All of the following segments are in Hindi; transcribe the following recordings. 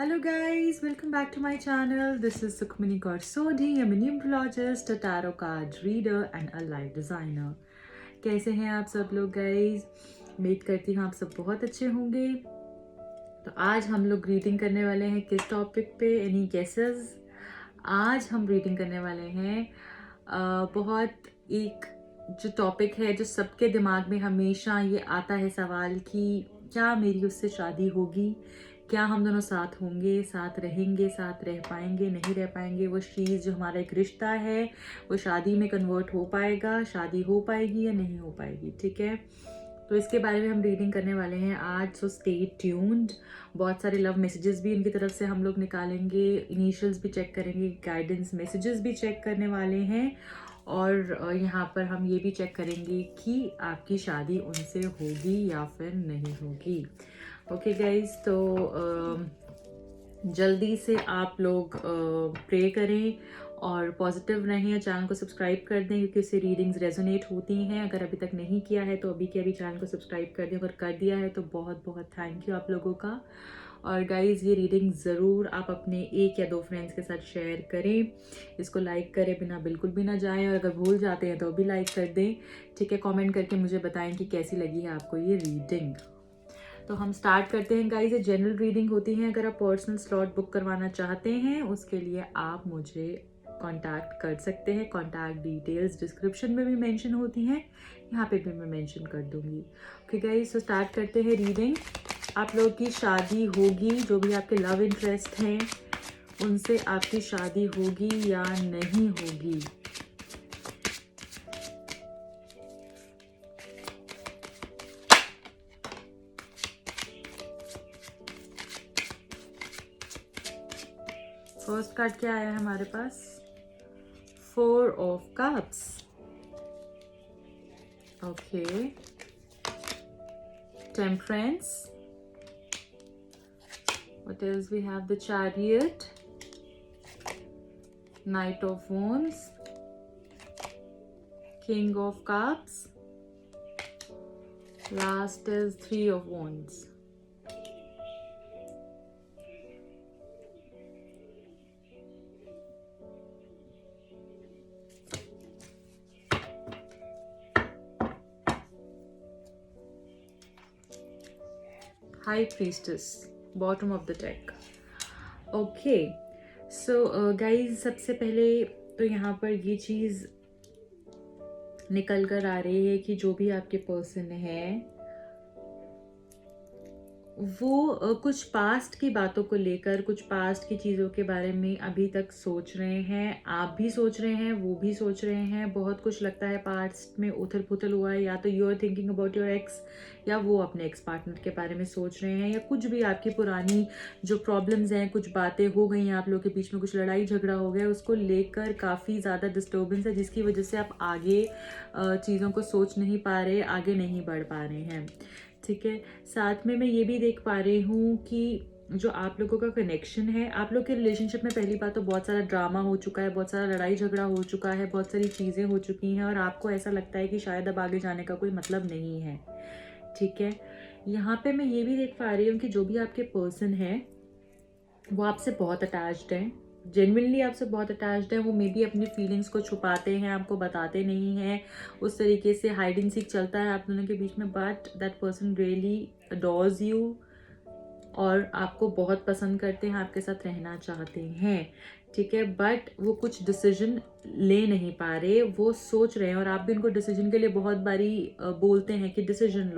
Hello guys, welcome back to my channel. This is Sukhmani Kaur Sodhi. I'm a numerologist, a tarot card reader and a life designer. कैसे हैं आप सब लोग गाइज? उम्मीद करती हूँ आप सब बहुत अच्छे होंगे। तो आज हम लोग रीडिंग करने वाले हैं किस टॉपिक पे? Any guesses? आज हम रीडिंग करने वाले हैं बहुत एक जो टॉपिक है जो सबके दिमाग में हमेशा ये आता है सवाल कि क्या मेरी उससे शादी होगी, क्या हम दोनों साथ होंगे, साथ रहेंगे, साथ रह पाएंगे, नहीं रह पाएंगे। वो चीज़ जो हमारा एक रिश्ता है वो शादी में कन्वर्ट हो पाएगा, शादी हो पाएगी या नहीं हो पाएगी। ठीक है, तो इसके बारे में हम रीडिंग करने वाले हैं आज। So stay tuned. बहुत सारे लव मैसेजेस भी इनकी तरफ से हम लोग निकालेंगे, इनिशियल्स भी चेक करेंगे, गाइडेंस मैसेजेस भी चेक करने वाले हैं और यहाँ पर हम ये भी चेक करेंगे कि आपकी शादी उनसे होगी या फिर नहीं होगी। ओके गाइज, तो जल्दी से आप लोग प्रे करें और पॉजिटिव रहें, चैनल को सब्सक्राइब कर दें क्योंकि उससे रीडिंग्स रेजोनेट होती हैं। अगर अभी तक नहीं किया है तो अभी के अभी चैनल को सब्सक्राइब कर दें, अगर कर दिया है तो बहुत बहुत थैंक यू आप लोगों का। और गाइज़, ये रीडिंग ज़रूर आप अपने 1 या 2 फ्रेंड्स के साथ शेयर करें, इसको लाइक करें बिना बिल्कुल भी ना जाएं, और अगर भूल जाते हैं तो भी लाइक कर दें। ठीक है, कमेंट करके मुझे बताएं कि कैसी लगी है आपको ये रीडिंग। तो हम स्टार्ट करते हैं गाइज। ये जनरल रीडिंग होती है। अगर आप पर्सनल स्लॉट बुक करवाना चाहते हैं उसके लिए आप मुझे कांटेक्ट कर सकते हैं। कांटेक्ट डिटेल्स डिस्क्रिप्शन में भी मेंशन होती हैं, यहाँ पे भी मैं मेंशन कर दूंगी। ओके गाइज, तो स्टार्ट करते हैं रीडिंग। आप लोग की शादी होगी, जो भी आपके लव इंटरेस्ट हैं उनसे आपकी शादी होगी या नहीं होगी। फर्स्ट कार्ड क्या आया है हमारे पास? 4 of cups. Okay, temperance. What else we have? The chariot, knight of wands, king of cups, last is 3 of wands. High priestess, bottom of the deck. Okay, so guys, सबसे पहले तो यहाँ पर ये चीज़ निकल कर आ रही है कि जो भी आपके पर्सन है वो कुछ पास्ट की बातों को लेकर, कुछ पास्ट की चीज़ों के बारे में अभी तक सोच रहे हैं। आप भी सोच रहे हैं, वो भी सोच रहे हैं। बहुत कुछ लगता है पास्ट में उथल पुथल हुआ है, या तो you are thinking about your ex या वो अपने एक्स पार्टनर के बारे में सोच रहे हैं, या कुछ भी आपकी पुरानी जो प्रॉब्लम्स हैं, कुछ बातें हो गई हैं आप लोगों के बीच में, कुछ लड़ाई झगड़ा हो गया, उसको लेकर काफ़ी ज़्यादा डिस्टर्बेंस है जिसकी वजह से आप आगे चीज़ों को सोच नहीं पा रहे, आगे नहीं बढ़ पा रहे हैं। ठीक है, साथ में मैं ये भी देख पा रही हूँ कि जो आप लोगों का कनेक्शन है, आप लोग के रिलेशनशिप में पहली बात तो बहुत सारा ड्रामा हो चुका है, बहुत सारा लड़ाई झगड़ा हो चुका है, बहुत सारी चीज़ें हो चुकी हैं और आपको ऐसा लगता है कि शायद अब आगे जाने का कोई मतलब नहीं है। ठीक है, यहाँ पे मैं ये भी देख पा रही हूँ कि जो भी आपके पर्सन है वो आपसे बहुत अटैच्ड हैं, जेन्युइनली आपसे बहुत अटैच्ड है। वो मे बी अपनी फीलिंग्स को छुपाते हैं, आपको बताते नहीं हैं, उस तरीके से हाइड एंड सीक चलता है आप दोनों के बीच में। But that person really adores you और आपको बहुत पसंद करते हैं, आपके साथ रहना चाहते हैं। ठीक है, बट वो कुछ डिसीजन ले नहीं पा रहे, वो सोच रहे हैं और आप भी उनको डिसीजन के लिए बहुत बारी बोलते हैं कि डिसीजन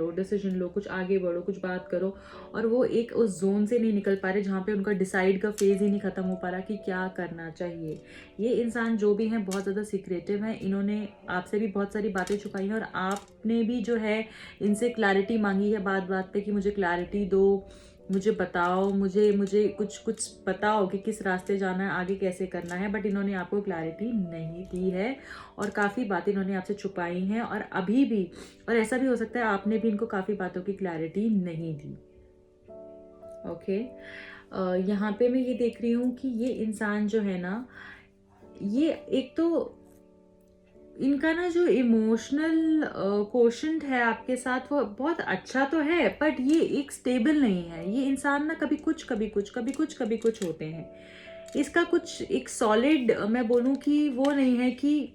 लो, कुछ आगे बढ़ो, कुछ बात करो, और वो एक उस जोन से नहीं निकल पा रहे जहाँ पे उनका डिसाइड का फेज ही नहीं खत्म हो पा रहा कि क्या करना चाहिए। ये इंसान जो भी हैं बहुत ज़्यादा सीक्रेटिव हैं, इन्होंने आपसे भी बहुत सारी बातें छुपाई हैं और आपने भी जो है इनसे क्लैरिटी मांगी है बात बात पे कि मुझे क्लैरिटी दो, मुझे बताओ, मुझे कुछ बताओ कि किस रास्ते जाना है, आगे कैसे करना है। बट इन्होंने आपको क्लैरिटी नहीं दी है और काफ़ी बातें इन्होंने आपसे छुपाई हैं और अभी भी, और ऐसा भी हो सकता है आपने भी इनको काफ़ी बातों की क्लैरिटी नहीं दी। ओके, यहाँ पे मैं ये देख रही हूँ कि ये इंसान जो है ना, ये एक तो इनका ना जो इमोशनल कोशेंट है आपके साथ वो बहुत अच्छा तो है, बट ये एक स्टेबल नहीं है। ये इंसान ना कभी कुछ कभी कुछ कभी कुछ कभी कुछ होते हैं। इसका कुछ एक सॉलिड मैं बोलूँ कि वो नहीं है कि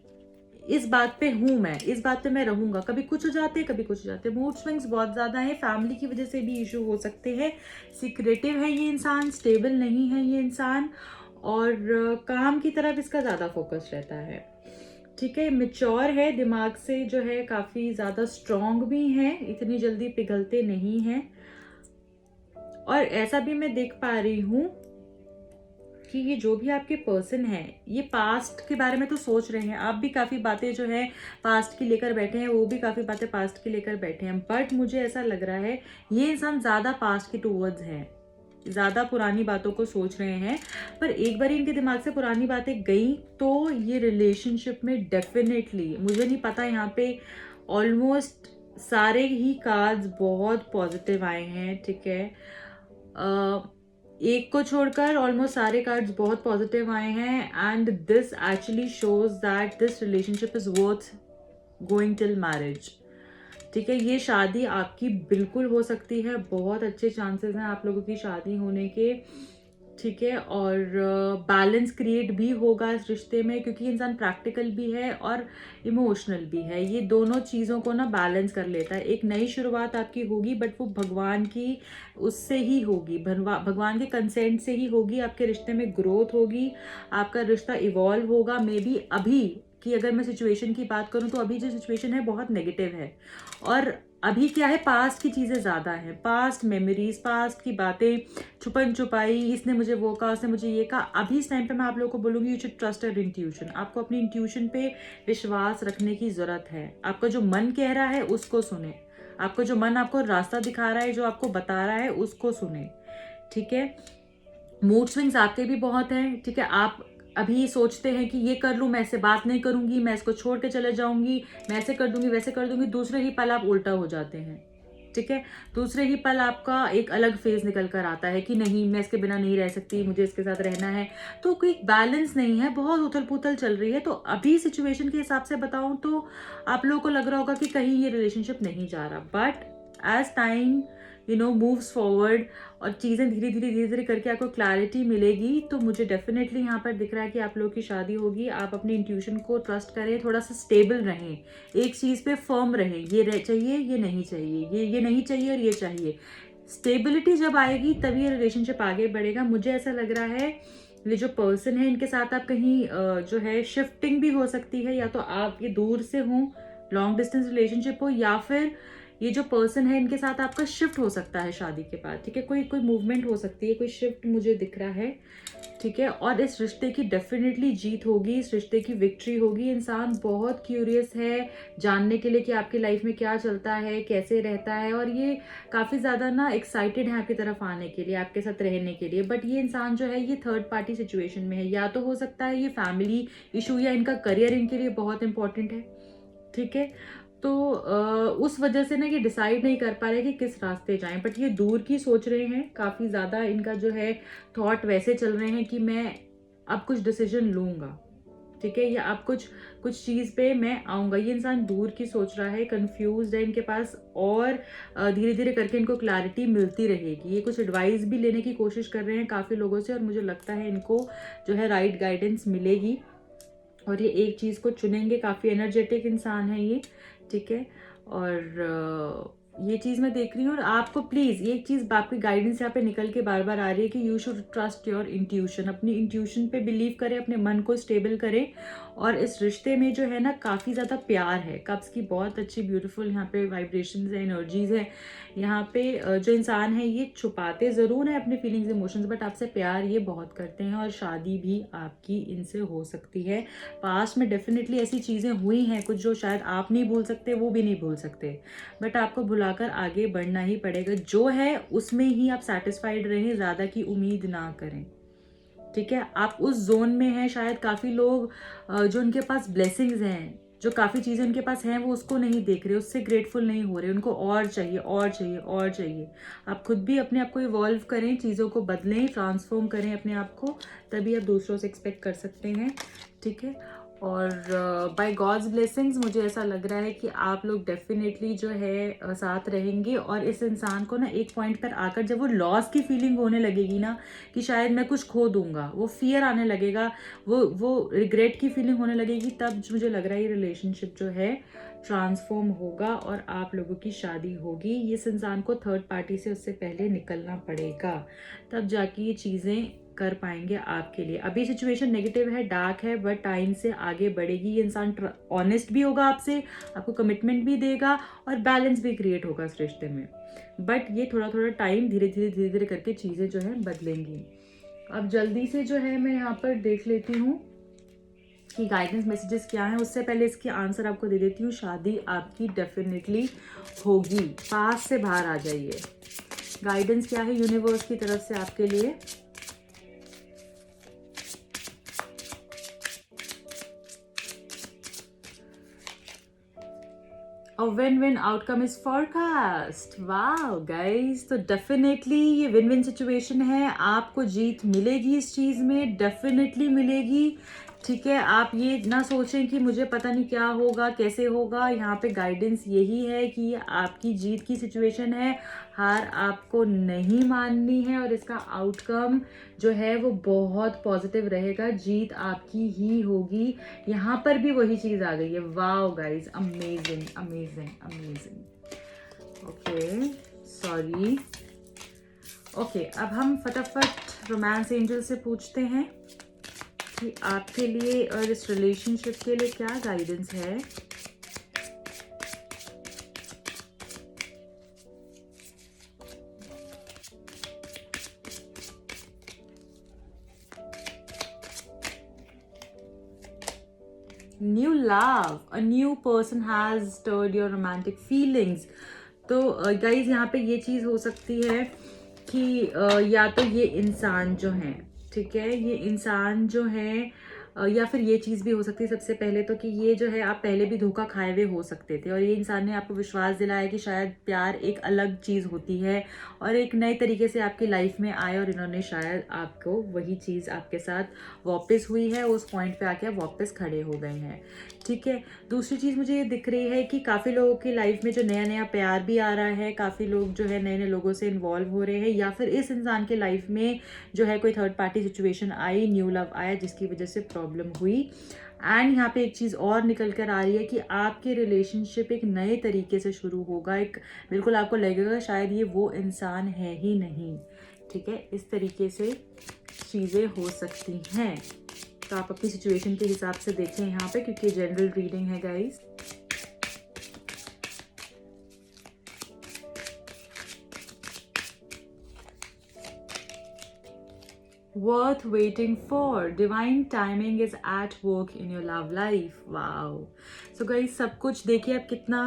इस बात पे हूँ मैं, इस बात पे मैं रहूंगा। कभी कुछ हो जाते हैं, कभी कुछ हो जाते हैं। मूड स्विंग्स बहुत ज़्यादा है, फैमिली की वजह से भी इशू हो सकते हैं। सीक्रेटिव है ये इंसान, स्टेबल नहीं है ये इंसान, और काम की तरफ इसका ज़्यादा फोकस रहता है। ठीक है, मेच्योर है, दिमाग से जो है काफ़ी ज़्यादा स्ट्रॉन्ग भी हैं, इतनी जल्दी पिघलते नहीं हैं। और ऐसा भी मैं देख पा रही हूँ कि ये जो भी आपके पर्सन है, ये पास्ट के बारे में तो सोच रहे हैं। आप भी काफ़ी बातें जो है पास्ट की लेकर बैठे हैं, वो भी काफ़ी बातें पास्ट की लेकर बैठे हैं। बट मुझे ऐसा लग रहा है ये इंसान ज़्यादा पास्ट के टूवर्ड्स हैं, ज़्यादा पुरानी बातों को सोच रहे हैं। पर एक बार इनके दिमाग से पुरानी बातें गई तो ये रिलेशनशिप में डेफिनेटली, मुझे नहीं पता, यहाँ पे ऑलमोस्ट सारे ही कार्ड्स बहुत पॉजिटिव आए हैं। ठीक है, एक को छोड़कर ऑलमोस्ट सारे कार्ड्स बहुत पॉजिटिव आए हैं, and this actually shows that this relationship is worth going till marriage. ठीक है, ये शादी आपकी बिल्कुल हो सकती है, बहुत अच्छे चांसेस हैं आप लोगों की शादी होने के। ठीक है, और बैलेंस क्रिएट भी होगा इस रिश्ते में, क्योंकि इंसान प्रैक्टिकल भी है और इमोशनल भी है। ये दोनों चीज़ों को ना बैलेंस कर लेता है। एक नई शुरुआत आपकी होगी, बट वो भगवान की उससे ही होगी, भगवान के कंसेंट से ही होगी। आपके रिश्ते में ग्रोथ होगी, आपका रिश्ता इवॉल्व होगा। मे बी अभी कि अगर मैं सिचुएशन की बात करूं तो अभी जो सिचुएशन है बहुत नेगेटिव है, और अभी क्या है, पास्ट की चीज़ें ज़्यादा हैं, पास्ट मेमोरीज, पास्ट की बातें, छुपन छुपाई, इसने मुझे वो कहा, उसने मुझे ये कहा। अभी इस टाइम पे मैं आप लोगों को बोलूँगी, you should trust your intuition. आपको अपनी इंट्यूशन पे विश्वास रखने की ज़रूरत है। आपका जो मन कह रहा है उसको सुने, आपको जो मन आपको रास्ता दिखा रहा है, जो आपको बता रहा है, उसको सुने। ठीक है, मूड स्विंग्स आपके भी बहुत हैं। ठीक है, आप अभी सोचते हैं कि ये कर लूँ, मैं इससे बात नहीं करूंगी, मैं इसको छोड़ के चले जाऊंगी, मैं ऐसे कर दूंगी, वैसे कर दूंगी। दूसरे ही पल आप उल्टा हो जाते हैं। ठीक है, दूसरे ही पल आपका एक अलग फेज निकल कर आता है कि नहीं, मैं इसके बिना नहीं रह सकती, मुझे इसके साथ रहना है। तो कोई बैलेंस नहीं है, बहुत उथल पुथल चल रही है। तो अभी सिचुएशन के हिसाब से बताऊं तो आप लोगों को लग रहा होगा कि कहीं ये रिलेशनशिप नहीं जा रहा, but as time moves forward और चीज़ें धीरे धीरे करके आपको क्लैरिटी मिलेगी, तो मुझे डेफिनेटली यहाँ पर दिख रहा है कि आप लोगों की शादी होगी। आप अपनी इंट्यूशन को ट्रस्ट करें, थोड़ा सा स्टेबल रहें, एक चीज़ पे फर्म रहें। ये चाहिए, ये नहीं चाहिए, ये नहीं चाहिए और ये चाहिए। स्टेबिलिटी जब आएगी तभी ये रिलेशनशिप आगे बढ़ेगा। मुझे ऐसा लग रहा है ये जो पर्सन है, इनके साथ आप कहीं जो है शिफ्टिंग भी हो सकती है, या तो आप ये दूर से हों, लॉन्ग डिस्टेंस रिलेशनशिप हो, या फिर ये जो पर्सन है इनके साथ आपका शिफ्ट हो सकता है शादी के बाद। ठीक है, कोई मूवमेंट हो सकती है, कोई शिफ्ट मुझे दिख रहा है। ठीक है, और इस रिश्ते की डेफिनेटली जीत होगी, इस रिश्ते की विक्ट्री होगी। इंसान बहुत क्यूरियस है जानने के लिए कि आपकी लाइफ में क्या चलता है, कैसे रहता है, और ये काफ़ी ज़्यादा ना एक्साइटेड है आपकी तरफ आने के लिए, आपके साथ रहने के लिए। बट ये इंसान जो है ये थर्ड पार्टी सिचुएशन में है, या तो हो सकता है ये फैमिली इशू या इनका करियर इनके लिए बहुत इंपॉर्टेंट है। ठीक है, तो उस वजह से ना ये डिसाइड नहीं कर पा रहे कि किस रास्ते जाएं, बट ये दूर की सोच रहे हैं काफ़ी ज़्यादा। इनका जो है थॉट वैसे चल रहे हैं कि मैं अब कुछ डिसीजन लूँगा। ठीक है, या अब कुछ कुछ चीज़ पे मैं आऊँगा। ये इंसान दूर की सोच रहा है, कंफ्यूज है इनके पास, और धीरे धीरे करके इनको क्लैरिटी मिलती रहेगी। ये कुछ एडवाइस भी लेने की कोशिश कर रहे हैं काफ़ी लोगों से, और मुझे लगता है इनको जो है राइट गाइडेंस मिलेगी, और ये एक चीज़ को चुनेंगे। काफ़ी एनर्जेटिक इंसान है ये। ठीक है, और ये चीज़ मैं देख रही हूँ। और आपको प्लीज़ ये चीज़, आपकी गाइडेंस यहाँ पे निकल के बार बार आ रही है कि you should trust your intuition. अपनी इंट्यूशन पे बिलीव करें, अपने मन को स्टेबल करें, और इस रिश्ते में जो है ना काफ़ी ज़्यादा प्यार है। कप्स की बहुत अच्छी ब्यूटीफुल यहाँ पे वाइब्रेशंस है, एनर्जीज है। यहाँ पे जो इंसान है ये छुपाते ज़रूर हैं अपने फीलिंग्स इमोशंस, बट आपसे प्यार ये बहुत करते हैं, और शादी भी आपकी इनसे हो सकती है। पास्ट में डेफिनेटली ऐसी चीज़ें हुई हैं कुछ जो शायद आप नहीं भूल सकते, वो भी नहीं भूल सकते, बट आपको भुलाकर आगे बढ़ना ही पड़ेगा। जो है उसमें ही आप सेटिस्फाइड रहें, ज़्यादा की उम्मीद ना करें। ठीक है, आप उस जोन में हैं। शायद काफ़ी लोग जो उनके पास ब्लेसिंग्स हैं, जो काफ़ी चीज़ें उनके पास हैं, वो उसको नहीं देख रहे, उससे ग्रेटफुल नहीं हो रहे, उनको और चाहिए और चाहिए और चाहिए। आप खुद भी अपने आप को इवॉल्व करें, चीज़ों को बदलें, ट्रांसफॉर्म करें अपने आप को, तभी आप दूसरों से एक्सपेक्ट कर सकते हैं। ठीक है, और बाय गॉड्स ब्लेसिंग्स मुझे ऐसा लग रहा है कि आप लोग डेफिनेटली जो है साथ रहेंगे। और इस इंसान को ना एक पॉइंट पर आकर जब वो लॉस की फीलिंग होने लगेगी ना कि शायद मैं कुछ खो दूंगा, वो फियर आने लगेगा, वो रिग्रेट की फीलिंग होने लगेगी, तब मुझे लग रहा है ये रिलेशनशिप जो है ट्रांसफॉर्म होगा और आप लोगों की शादी होगी। इस इंसान को थर्ड पार्टी से उससे पहले निकलना पड़ेगा, तब जाके ये चीज़ें कर पाएंगे आपके लिए। अभी सिचुएशन नेगेटिव है, डार्क है, बट टाइम से आगे बढ़ेगी। ये इंसान ऑनेस्ट भी होगा आपसे, आपको कमिटमेंट भी देगा और बैलेंस भी क्रिएट होगा इस रिश्ते में। बट ये थोड़ा थोड़ा टाइम, धीरे धीरे करके चीज़ें जो है बदलेंगी। अब जल्दी से जो है मैं यहाँ पर देख लेती हूँ कि गाइडेंस मैसेजेस क्या हैं। उससे पहले इसकी आंसर आपको दे देती हूँ। शादी आपकी डेफिनेटली होगी, पास से बाहर आ जाइए। गाइडेंस क्या है यूनिवर्स की तरफ से आपके लिए? A win-win outcome is forecast. Wow guys, तो डेफिनेटली ये विन विन सिचुएशन है। आपको जीत मिलेगी इस चीज़ में, डेफिनेटली मिलेगी। ठीक है, आप ये ना सोचें कि मुझे पता नहीं क्या होगा, कैसे होगा। यहाँ पे गाइडेंस यही है कि ये आपकी जीत की सिचुएशन है, हार आपको नहीं माननी है और इसका आउटकम जो है वो बहुत पॉजिटिव रहेगा। जीत आपकी ही होगी। यहाँ पर भी वही चीज़ आ गई है। Wow guys, amazing amazing amazing. Okay, sorry. Okay, अब हम फटाफट रोमांस एंजल से पूछते हैं कि आपके लिए और इस रिलेशनशिप के लिए क्या गाइडेंस है। New love, a new person has stirred your romantic feelings. तो गाइज यहाँ पे ये चीज़ हो सकती है कि या तो ये इंसान जो है, ठीक है, ये इंसान जो है या फिर ये चीज़ भी हो सकती है सबसे पहले तो कि ये जो है आप पहले भी धोखा खाए हुए हो सकते थे और ये इंसान ने आपको विश्वास दिलाया कि शायद प्यार एक अलग चीज़ होती है और एक नए तरीके से आपकी लाइफ में आए और इन्होंने शायद आपको वही चीज़ आपके साथ वापस हुई है, उस पॉइंट पे आके आप वापस खड़े हो गए हैं। ठीक है, दूसरी चीज़ मुझे ये दिख रही है कि काफ़ी लोगों की लाइफ में जो नया नया प्यार भी आ रहा है, काफ़ी लोग जो है नए नए लोगों से इन्वॉल्व हो रहे हैं या फिर इस इंसान के लाइफ में जो है कोई थर्ड पार्टी सिचुएशन आई, न्यू लव आया जिसकी वजह से प्रॉब्लम हुई। एंड यहाँ पे एक चीज़ और निकल कर आ रही है कि आपकी रिलेशनशिप एक नए तरीके से शुरू होगा। एक बिल्कुल आपको लगेगा शायद ये वो इंसान है ही नहीं। ठीक है, इस तरीके से चीज़ें हो सकती हैं। तो आप अपनी सिचुएशन के हिसाब से देखें यहाँ पे, क्योंकि जनरल रीडिंग है guys. Worth waiting for. Divine timing is at work in your love life. Wow. So guys, सब कुछ देखिए आप कितना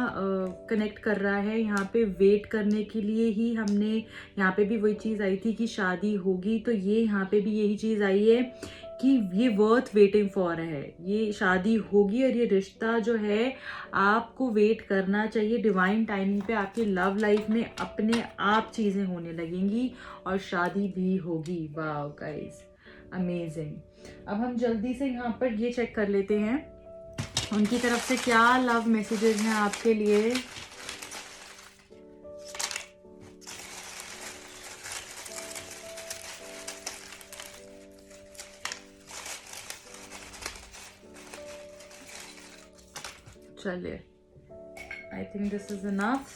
कनेक्ट कर रहा है। यहाँ पे वेट करने के लिए ही हमने, यहाँ पे भी वही चीज़ आई थी कि शादी होगी, तो ये यहाँ पे भी यही चीज़ आई है कि ये वर्थ वेटिंग फॉर है। ये शादी होगी और ये रिश्ता जो है आपको वेट करना चाहिए। डिवाइन टाइमिंग पे आपकी लव लाइफ में अपने आप चीज़ें होने लगेंगी और शादी भी होगी। Wow guys, amazing. अब हम जल्दी से यहाँ पर ये चेक कर लेते हैं उनकी तरफ से क्या लव मैसेजेस हैं आपके लिए। चलिए, I think this is enough.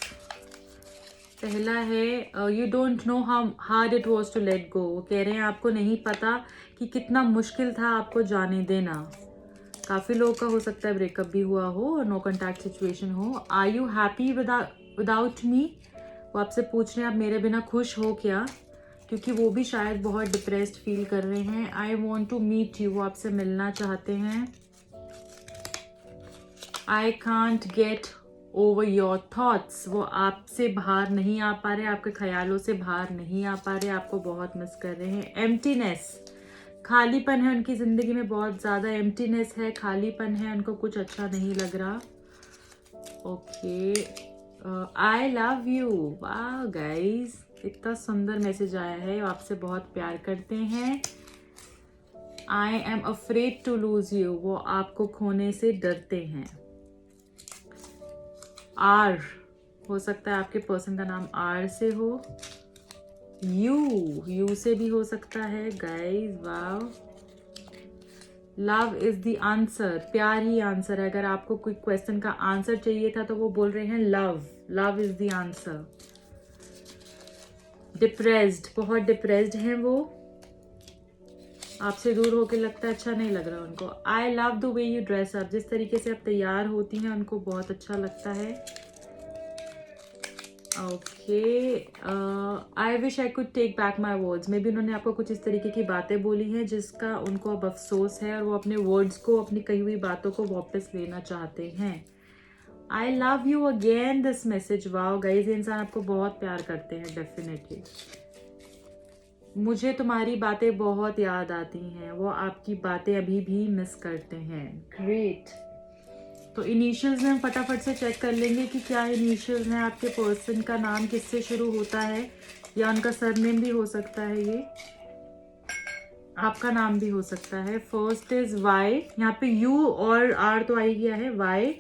पहला है you don't know how hard it was to let go. वो कह रहे हैं आपको नहीं पता कि कितना मुश्किल था आपको जाने देना। काफ़ी लोगों का हो सकता है ब्रेकअप भी हुआ हो और नो कॉन्टैक्ट सिचुएशन हो। Are you happy without me? वो आपसे पूछ रहे हैं आप मेरे बिना खुश हो क्या, क्योंकि वो भी शायद बहुत डिप्रेस्ड फील कर रहे हैं। I want to meet you, वो आपसे मिलना चाहते हैं। I can't get over your thoughts, वो आपसे बाहर नहीं आ पा रहे, आपके ख्यालों से बाहर नहीं आ पा रहे, आपको बहुत मिस कर रहे हैं। एम्प्टीनेस, खालीपन है उनकी ज़िंदगी में, बहुत ज़्यादा एम्प्टीनेस है, खालीपन है, उनको कुछ अच्छा नहीं लग रहा। Okay, I love you. वाह गाइस, इतना सुंदर मैसेज आया है, आपसे बहुत प्यार करते हैं। I am afraid to lose you, वो आपको खोने से डरते हैं। आर, हो सकता है आपके पर्सन का नाम आर से हो। यू से भी हो सकता है guys, wow. Love is the answer, प्यार ही आंसर है। अगर आपको कोई क्वेश्चन का आंसर चाहिए था तो वो बोल रहे हैं love, love is the answer. Depressed, बहुत डिप्रेस्ड हैं वो, आपसे दूर होके लगता है अच्छा नहीं लग रहा उनको। I love the way you dress up, जिस तरीके से आप तैयार होती हैं उनको बहुत अच्छा लगता है। Okay, I wish I could take back my words, maybe उन्होंने आपको कुछ इस तरीके की बातें बोली हैं जिसका उनको अब अफसोस है और वो अपने वर्ड्स को, अपनी कही हुई बातों को वापस लेना चाहते हैं। I love you again this message, wow guys, ये इंसान आपको बहुत प्यार करते हैं डेफिनेटली। मुझे तुम्हारी बातें बहुत याद आती हैं, वो आपकी बातें अभी भी मिस करते हैं। ग्रेट, तो इनिशियल्स में हम फटाफट से चेक कर लेंगे कि क्या इनिशियल्स हैं। आपके पर्सन का नाम किससे शुरू होता है या उनका सरनेम भी हो सकता है, ये आपका नाम भी हो सकता है। फर्स्ट इज वाई, यहाँ पे यू और आर तो आ ही गया है, Y.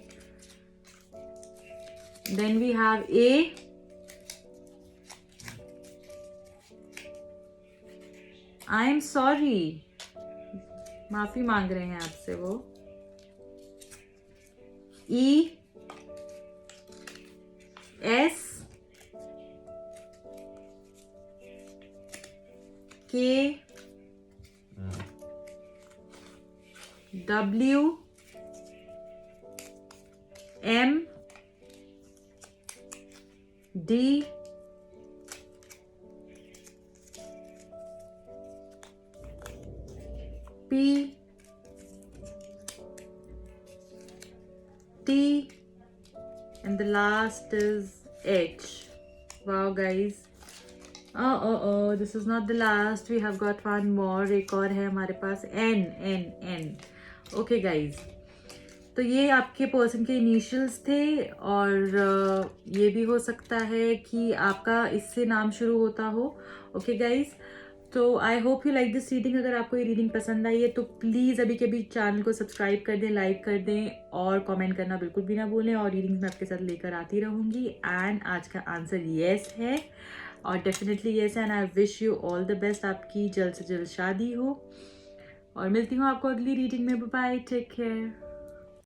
Then we have a, I am sorry, माफी मांग रहे हैं आपसे वो। E, S, K, W, M, D, P, T, and the last is H. Wow guys, this is not the last, we have got one more, एक और है हमारे पास N. Okay guys, तो ये आपके पर्सन के इनिशियल्स थे और ये भी हो सकता है कि आपका इससे नाम शुरू होता हो। ओके गाइज, तो I hope you like this reading. अगर आपको ये रीडिंग पसंद आई है तो प्लीज़ अभी के अभी चैनल को सब्सक्राइब कर दें, लाइक कर दें और कमेंट करना बिल्कुल भी ना भूलें। और रीडिंग्स मैं आपके साथ लेकर आती रहूँगी। एंड आज का आंसर येस है और डेफिनेटली येस है। And I wish you all the best, आपकी जल्द से जल्द शादी हो। और मिलती हूँ आपको अगली रीडिंग में। Bye, take care.